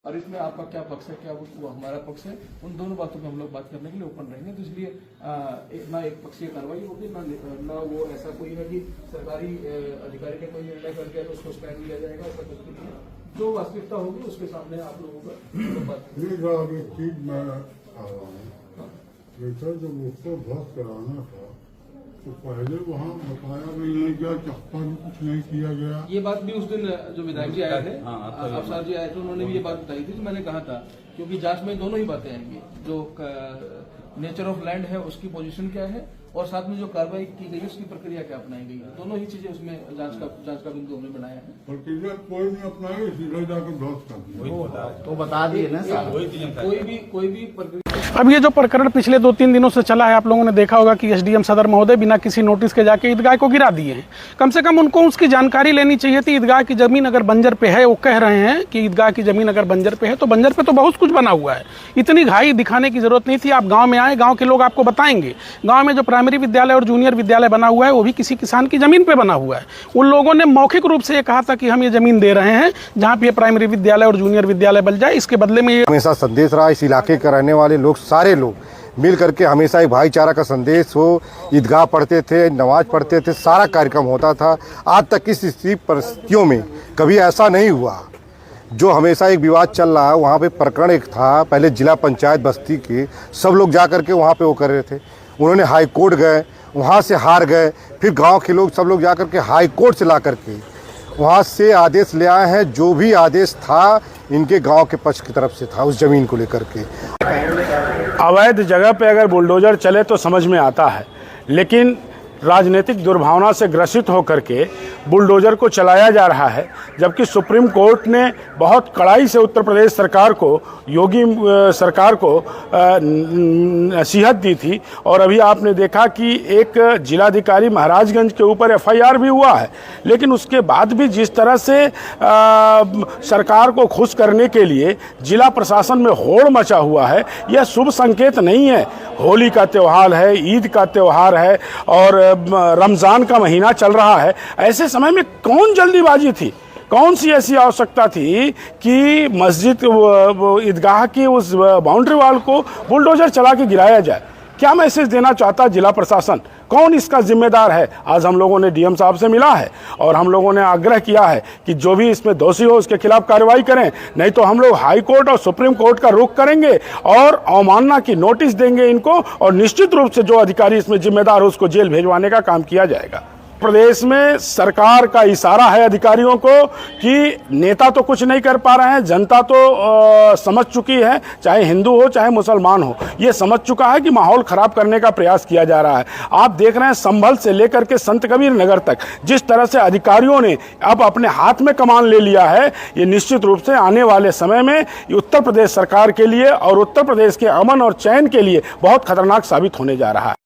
और इसमें आपका क्या पक्ष है, क्या वो हमारा पक्ष है, उन दोनों बातों पे हम लोग बात करने के लिए ओपन रहेंगे। तो इसलिए ना एक पक्षीय कार्रवाई होगी, ना वो ऐसा कोई है कि सरकारी अधिकारी ने कोई निर्णय करके उसको स्टैंड लिया जाएगा, ऐसा कुछ नहीं है। जो वास्तविकता होगी उसके सामने आप लोगों का बात जब उसको ध्वस्त कराना था तो पहले वहाँ बताया भी नहीं गया, चक्का भी कुछ नहीं किया गया। ये बात भी उस दिन जो विधायक जी आए थे, अफसर जी आए थे, उन्होंने भी ये बात बताई थी। मैंने कहा था क्योंकि जांच में दोनों ही बातें आएंगी, जो नेचर ऑफ लैंड है उसकी पोजीशन क्या है और साथ में जो कार्रवाई की गई है उसकी प्रक्रिया क्या अपनाई गई है, दोनों ही चीजें उसमें जांच का बिंदु हमने बनाया है। प्रक्रिया कोई नहीं अपनाई, सीधा जाकर ध्वस्त कर दिया तो बता दिए ना सर, कोई भी प्रक्रिया। अब ये जो प्रकरण पिछले 2-3 दिनों से चला है, आप लोगों ने देखा होगा कि एसडीएम सदर महोदय बिना किसी नोटिस के जाके ईदगाह को गिरा दिए हैं। कम से कम उनको उसकी जानकारी लेनी चाहिए थी। ईदगाह की जमीन अगर बंजर पे है, वो कह रहे हैं कि ईदगाह की जमीन अगर बंजर पे है तो बंजर पे तो बहुत कुछ बना हुआ है, इतनी घाई दिखाने की जरूरत नहीं थी। आप गाँव में आए, गाँव के लोग आपको बताएंगे। गाँव में जो प्राइमरी विद्यालय और जूनियर विद्यालय बना हुआ है वो भी किसी किसान की जमीन पे बना हुआ है। उन लोगों ने मौखिक रूप से ये कहा था कि हम ये जमीन दे रहे हैं जहाँ पे प्राइमरी विद्यालय और जूनियर विद्यालय बन जाए, इसके बदले में। हमेशा संदेश रहा इस इलाके के रहने वाले लोग, सारे लोग मिल करके हमेशा एक भाईचारा का संदेश हो, ईदगाह पढ़ते थे, नमाज पढ़ते थे, सारा कार्यक्रम होता था। आज तक इस स्थिति परिस्थितियों में कभी ऐसा नहीं हुआ। जो हमेशा एक विवाद चल रहा है, वहाँ पे प्रकरण एक था, पहले जिला पंचायत बस्ती के सब लोग जा करके वहाँ पे वो कर रहे थे। उन्होंने हाई कोर्ट गए, वहाँ से हार गए, फिर गांव के लोग सब लोग जा करके हाई कोर्ट से ला करके वहाँ से आदेश ले आए हैं। जो भी आदेश था इनके गांव के पक्ष की तरफ से था उस जमीन को लेकर के। अवैध जगह पे अगर बुलडोजर चले तो समझ में आता है, लेकिन राजनीतिक दुर्भावना से ग्रसित होकर के बुलडोजर को चलाया जा रहा है, जबकि सुप्रीम कोर्ट ने बहुत कड़ाई से उत्तर प्रदेश सरकार को, योगी सरकार को नसीहत दी थी। और अभी आपने देखा कि एक जिलाधिकारी महाराजगंज के ऊपर एफआईआर भी हुआ है, लेकिन उसके बाद भी जिस तरह से सरकार को खुश करने के लिए जिला प्रशासन में होड़ मचा हुआ है, यह शुभ संकेत नहीं है। होली का त्यौहार है, ईद का त्यौहार है और रमज़ान का महीना चल रहा है। ऐसे समय में कौन जल्दीबाजी थी, कौन सी ऐसी आवश्यकता थी कि मस्जिद ईदगाह की उस बाउंड्री वाल को बुलडोजर चला के गिराया जाए? क्या मैसेज देना चाहता जिला प्रशासन? कौन इसका जिम्मेदार है? आज हम लोगों ने डीएम साहब से मिला है और हम लोगों ने आग्रह किया है कि जो भी इसमें दोषी हो उसके खिलाफ कार्रवाई करें, नहीं तो हम लोग हाई कोर्ट और सुप्रीम कोर्ट का रुख करेंगे और अवमानना की नोटिस देंगे इनको, और निश्चित रूप से जो अधिकारी इसमें जिम्मेदार हो उसको जेल भेजवाने का काम किया जाएगा। प्रदेश में सरकार का इशारा है अधिकारियों को कि नेता तो कुछ नहीं कर पा रहे हैं, जनता तो समझ चुकी है, चाहे हिंदू हो चाहे मुसलमान हो, ये समझ चुका है कि माहौल खराब करने का प्रयास किया जा रहा है। आप देख रहे हैं संभल से लेकर के संत कबीर नगर तक जिस तरह से अधिकारियों ने अब अपने हाथ में कमान ले लिया है, ये निश्चित रूप से आने वाले समय में उत्तर प्रदेश सरकार के लिए और उत्तर प्रदेश के अमन और चैन के लिए बहुत खतरनाक साबित होने जा रहा है।